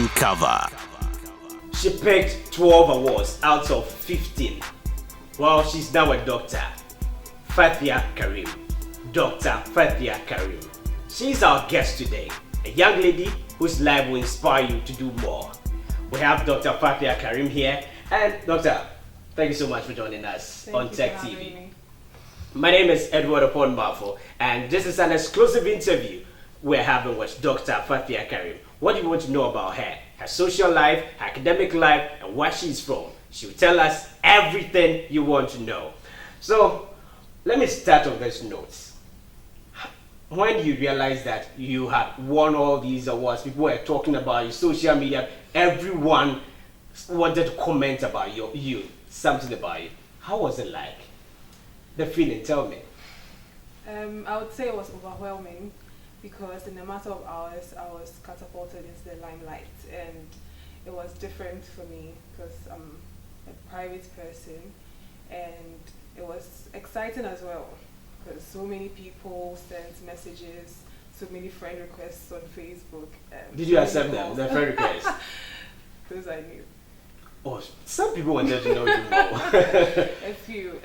front cover. She picked 12 awards out of 15. Well, she's now a doctor. Fathia Karim. Dr. Fathia Karim. She's our guest today. A young lady whose life will inspire you to do more. We have Dr. Fathia Karim here. And Doctor, thank you so much for joining us on TEK TV. My name is Oppong Marfo, and this is an exclusive interview we're having with Dr. Fathia Karim. What do you want to know about her social life, her academic life, and where she's from? She will tell us everything you want to know. So, let me start on this note. When you realize that you had won all these awards, people were talking about you, social media, everyone wanted to comment about you, something about you. How was it like? The feeling, tell me. I would say it was overwhelming because in a matter of hours I was catapulted into the limelight, and it was different for me because I'm a private person, and it was exciting as well because so many people sent messages, so many friend requests on Facebook. Did you accept them, the friend requests? Those I knew. Oh, some people wanted to know you more. A few.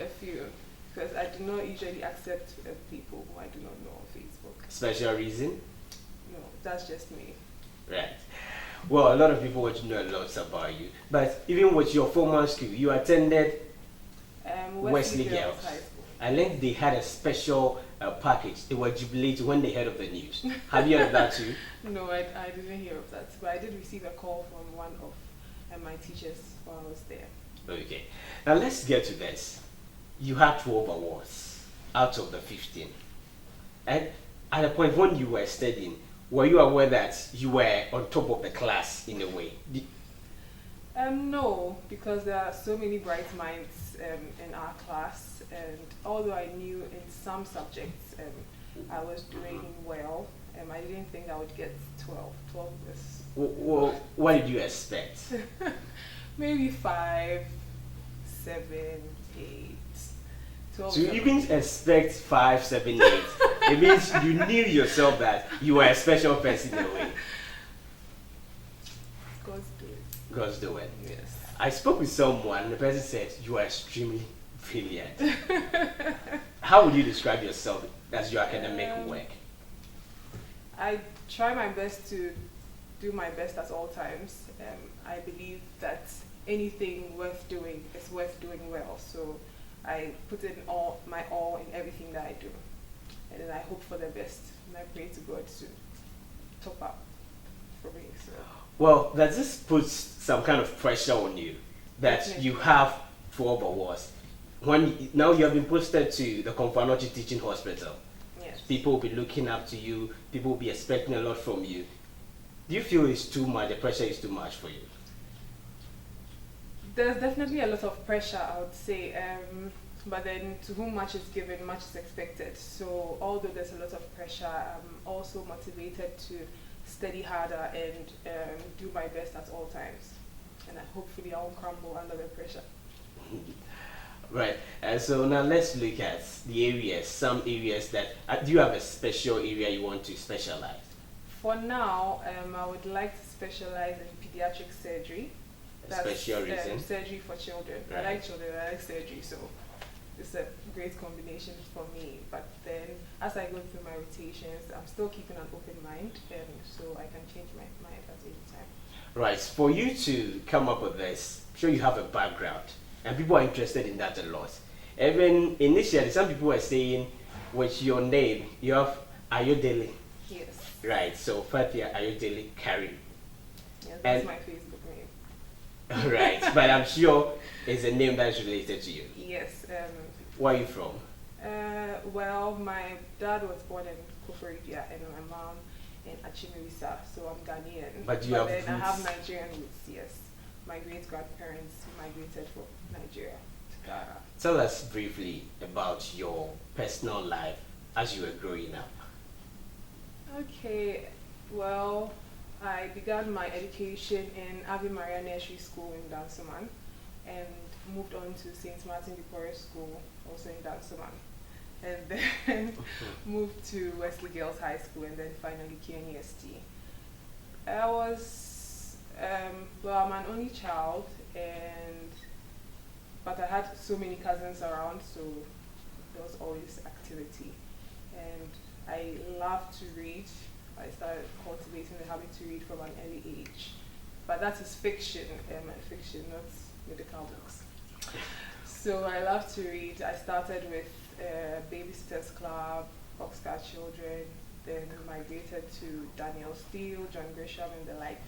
Because I do not usually accept people who I do not know on Facebook. Special reason? No, that's just me. Right. Well, a lot of people want to know a lot about you. But even with your former school, you attended Wesley Girls High School. I learned they had a special package. They were jubilated when they heard of the news. Have you heard of that too? No, I didn't hear of that. But I did receive a call from one of my teachers while I was there. Okay. Now let's get to this. You had 12 awards out of the 15. And at the point when you were studying, were you aware that you were on top of the class in a way? No, because there are so many bright minds in our class, and although I knew in some subjects I was doing well, I didn't think I would get 12. 12 was... Well, what did you expect? Maybe 5, 7, 8. So you didn't expect 5, 7, 8. It means you knew yourself that you were a special person in a way. God's doing. God's doing. Yes. I spoke with someone, the person said you are extremely brilliant. How would you describe yourself as your academic work? I try my best to do my best at all times. I believe that anything worth doing is worth doing well. So I put in my all in everything that I do, and then I hope for the best, and I pray to God to top up for me. So. Well, does this put some kind of pressure on you that Definitely. You have 12 awards? Now you have been posted to the Confanochi Teaching Hospital. Yes. People will be looking up to you. People will be expecting a lot from you. Do you feel it's too much? The pressure is too much for you? There's definitely a lot of pressure, I would say, but then to whom much is given, much is expected. So although there's a lot of pressure, I'm also motivated to study harder and do my best at all times. And hopefully I won't crumble under the pressure. Right. So now let's look at the areas, some areas that, do you have a special area you want to specialize? For now, I would like to specialize in pediatric surgery. That's special reason? Surgery for children. Right. I like children, I like surgery, so it's a great combination for me. But then as I go through my rotations, I'm still keeping an open mind, and so I can change my mind at any time. Right. For you to come up with this, I'm sure you have a background, and people are interested in that a lot. Even initially, some people were saying, with your name, you have Ayodele. Yes. Right. So Fathia Ayodele Karim. Yes, that's my Facebook name. Right, but I'm sure it's a name that's related to you. Yes. Where are you from? Well, my dad was born in Koforidua and my mom in Achimewisa, so I'm Ghanaian. But then I have Nigerian roots, yes. My great-grandparents migrated from Nigeria to Ghana. Tell us briefly about your personal life as you were growing up. Okay, well, I began my education in Ave Maria Nursery School in Dansoman and moved on to St. Martin de Porres School, also in Dansoman. And then moved to Wesley Girls High School and then finally KNUST. I was Well, I'm an only child, but I had so many cousins around, so there was always activity. And I love to read. I started cultivating the habit to read from an early age. But that is fiction, not medical books. So I love to read. I started with Babysitters Club, Oxford Children, then migrated to Daniel Steele, John Grisham, and the like.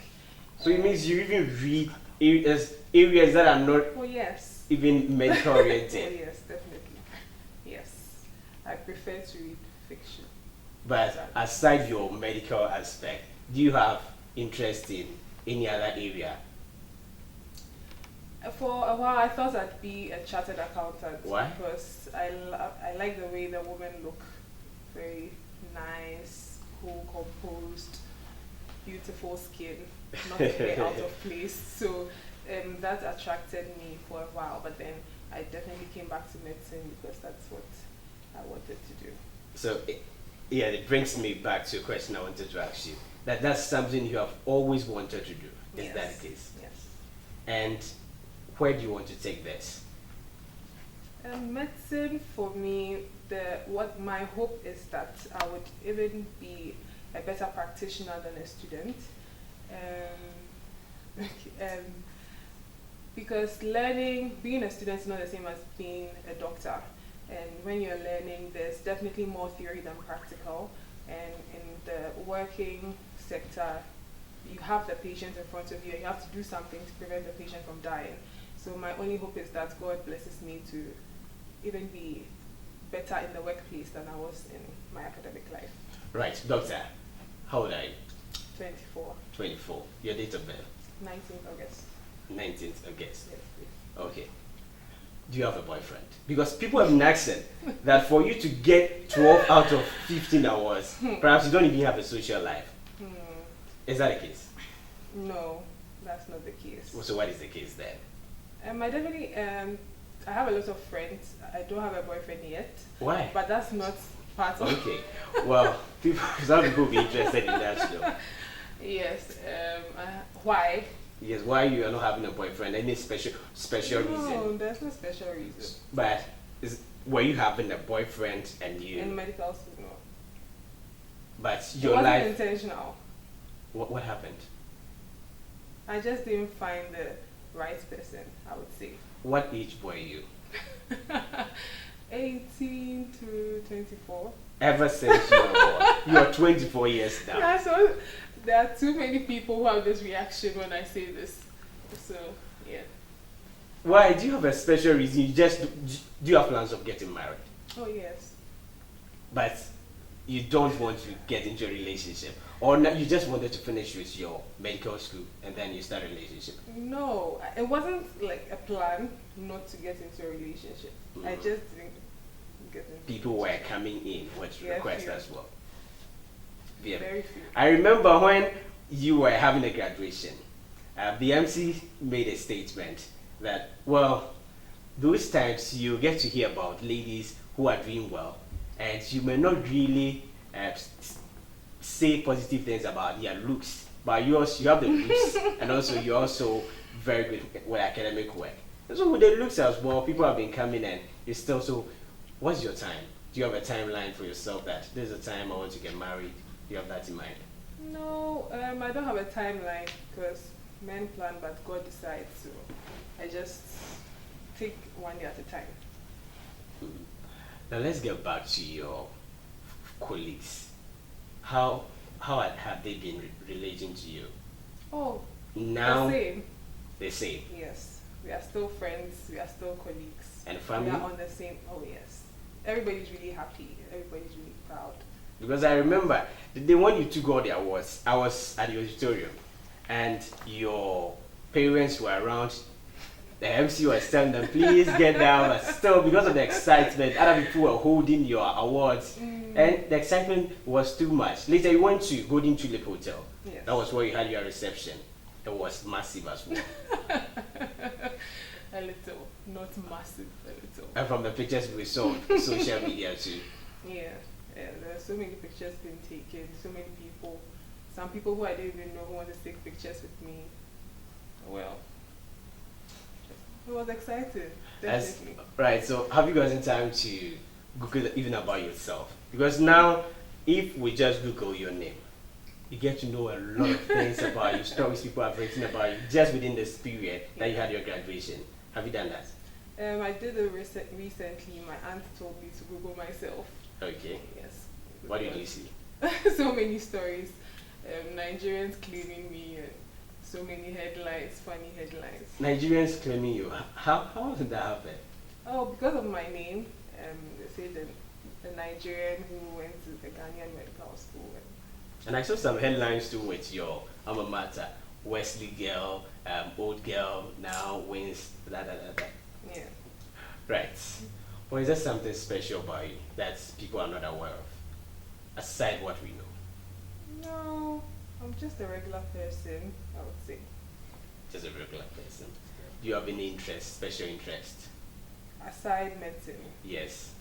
So it means you even read areas that are not yes. even medical oriented. Yes, definitely. Yes. I prefer to read fiction. But aside your medical aspect, do you have interest in any other area? For a while, I thought I'd be a chartered accountant. Why? Because I like the way the women look. Very nice, cool, composed, beautiful skin, not very out of place. So that attracted me for a while. But then I definitely came back to medicine because that's what I wanted to do. So, it brings me back to a question I wanted to ask you. That's something you have always wanted to do. Is Yes. that the case? Yes. And where do you want to take this? Medicine for me, what my hope is that I would even be a better practitioner than a student, because being a student is not the same as being a doctor. And when you're learning, there's definitely more theory than practical. And in the working sector, you have the patient in front of you and you have to do something to prevent the patient from dying. So my only hope is that God blesses me to even be better in the workplace than I was in my academic life. Right, doctor, how old are you? 24. 24. Your date of birth? 19th August. 19th August. Yes, please. Okay. Do you have a boyfriend? Because people have been asking that for you to get 12 out of 15 hours, perhaps you don't even have a social life. Is that the case? No, that's not the case. So what is the case then? I definitely, I have a lot of friends. I don't have a boyfriend yet. Why? But that's not part of Okay. Well, some people will be interested in that though. Yes. Why? Yes, why you are not having a boyfriend? Any special reason? No, there's no special reason. But were you having a boyfriend and you? In medical school, no. But It your wasn't life. intentional. What happened? I just didn't find the right person, I would say. What age were you? 18 to 24. Ever since you were born. You are 24 years now. Yeah, so there are too many people who have this reaction when I say this. So, yeah. Why? Do you have a special reason? Do you have plans of getting married? Oh, yes. But you don't want to get into a relationship? Or you just wanted to finish with your medical school and then you start a relationship? No, it wasn't like a plan not to get into a relationship. I just didn't get into People were coming in with requests few. as well. Yeah. Very few. I remember when you were having a graduation, the MC made a statement that, well, those times you get to hear about ladies who are doing well, and you may not really say positive things about their looks, but you have the looks, and also you're also very good with academic work. And so with the looks as well, people have been coming and it's still so. What's your time? Do you have a timeline for yourself that there's a time I want to get married? Do you have that in mind? No, I don't have a timeline because men plan but God decides, so I just take one day at a time. Now let's get back to your colleagues. How have they been relating to you? Oh, Now the same. the same. Yes, we are still friends, we are still colleagues. And family? We are on the same, oh yes. Everybody's really happy, everybody's really proud. Because I remember the day when you took all the awards, I was at the auditorium and your parents were around. The MC was telling them, please get down. But still, because of the excitement, other people were holding your awards. And the excitement was too much. Later, you went to Golden Tulip Hotel. Yes. That was where you had your reception. It was massive as well. A little, not massive, a little. And from the pictures we saw on social media too. Yeah, there are so many pictures being taken, so many people. Some people who I didn't even know who want to take pictures with me. Well, It was exciting, that's definitely. right. So, have you gotten time to Google even about yourself? Because now, if we just Google your name, you get to know a lot of things about you, stories people have written about you just within this period that you had your graduation. Have you done that? I did it recently. My aunt told me to Google myself. Okay. Yes. What did you see? So many stories. Nigerians claiming me and so many headlines, funny headlines. Nigerians claiming you. How did that happen? Oh, because of my name, they say the Nigerian who went to the Ghanaian medical school. And I saw some headlines too with your alma mater. Wesley girl, old girl, now wins, da da da da. Yeah. Right. Or is there something special about you that people are not aware of? Aside what we know. No, I'm just a regular person, I would say. Just a regular person. Do you have any interest, special interest? Aside medicine. Yes.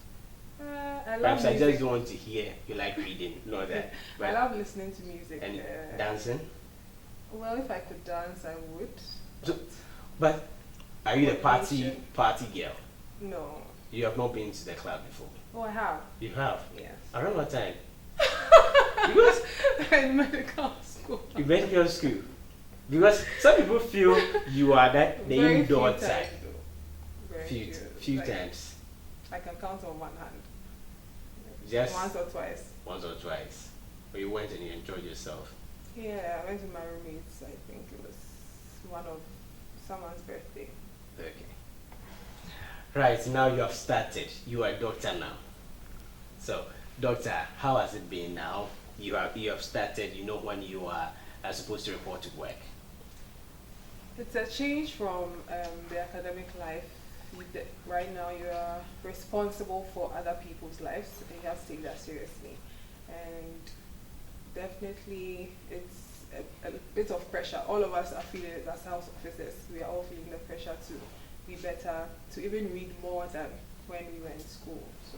I love Perhaps I music. just want to hear you like reading, not that. I But, love listening to music. and dancing? Well, if I could dance, I would. So, but are you the party Coordination. girl? No. You have not been to the club before. Oh, I have. You have? Yes. Around what time? Because In medical school. you went to school. Because some people feel you are that the Very indoor few type. times, though. Very Few Like, times. I can count on one hand. Just Once or twice. once or twice. But you went and you enjoyed yourself. Yeah, I went to my roommate's. I think it was one of someone's birthday. Okay. Right, now you have started. You are a doctor now. So, doctor, how has it been now? You have started, you know when you are supposed to report to work. It's a change from the academic life. Right now, you are responsible for other people's lives, and you have to take that seriously. And definitely, it's a bit of pressure. All of us are feeling it as house officers. We are all feeling the pressure to be better, to even read more than when we were in school. So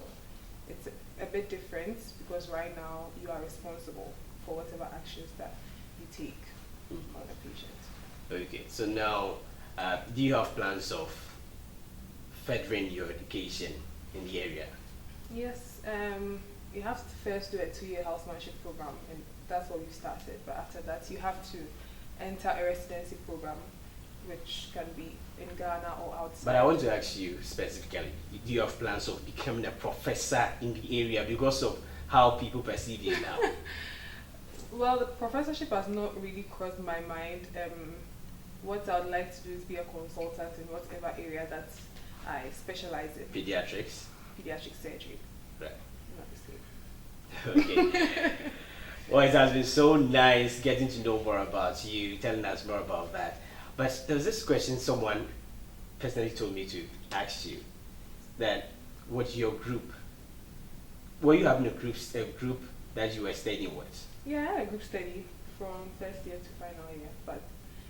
it's a bit different because right now you are responsible for whatever actions that you take on a patient. Okay, so now, do you have plans of furthering your education in the area? Yes, you have to first do a 2-year housemanship program, and that's what we started. But after that, you have to enter a residency program, which can be in Ghana or outside. But I want to ask you specifically, do you have plans of becoming a professor in the area because of how people perceive you now? Well, the professorship has not really crossed my mind. What I would like to do is be a consultant in whatever area that I specialize in. Pediatrics? Pediatric surgery. Right. Not the same. Okay. Well, it has been so nice getting to know more about you, telling us more about that. But there's this question someone personally told me to ask you, that what's your group? Were you having a group that you were studying with? Yeah, I had a group study from first year to final year, but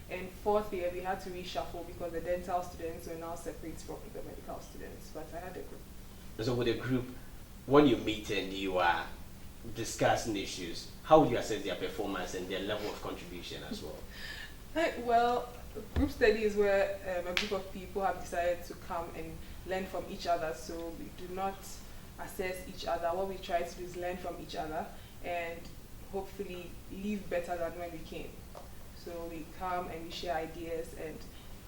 in fourth year we had to reshuffle because the dental students were now separate from the medical students. But I had a group. So with a group, when you meet and you are discussing issues, how would you assess their performance and their level of contribution as well? Well, group study is where a group of people have decided to come and learn from each other. So we do not assess each other. What we try to do is learn from each other and hopefully leave better than when we came. So we come and we share ideas and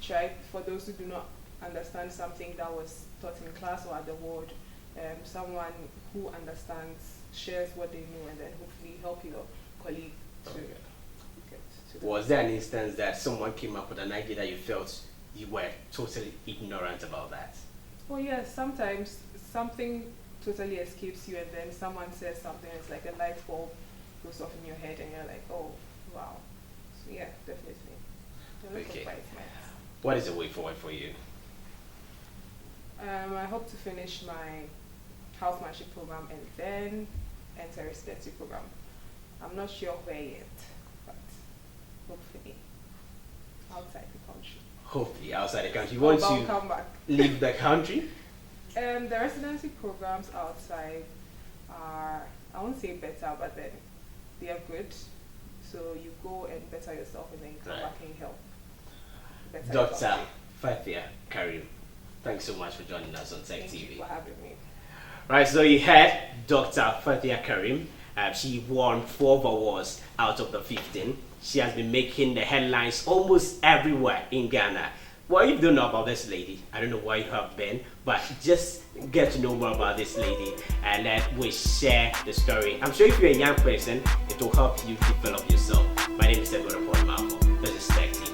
try, for those who do not understand something that was taught in class or at the ward, someone who understands shares what they know and then hopefully help your colleague to get to the. Was there an instance that someone came up with an idea that you felt you were totally ignorant about that? Well, yes, sometimes something totally escapes you and then someone says something, it's like a light bulb goes off in your head and you're like, oh, wow. So yeah, definitely. Okay. What is the way forward for you? I hope to finish my housemanship program and then enter a residency program. I'm not sure where yet, but hopefully outside the country. Hopefully outside the country. You want I'll to come back. leave the country? The residency programs outside are, I won't say better, but then they are good. So you go and better yourself and then you come Right. back and help. better. Dr. Fathia Karim. Thanks so much for joining us on TEK TV. Thank you for having me. Right, so you heard Dr. Fathia Karim. She won 12 awards out of the 15. She has been making the headlines almost everywhere in Ghana. Well, if you don't know about this lady, I don't know where you have been, but just get to know more about this lady and then we share the story. I'm sure if you're a young person, it will help you develop yourself. My name is Oppong Marfo. This is TEK TV.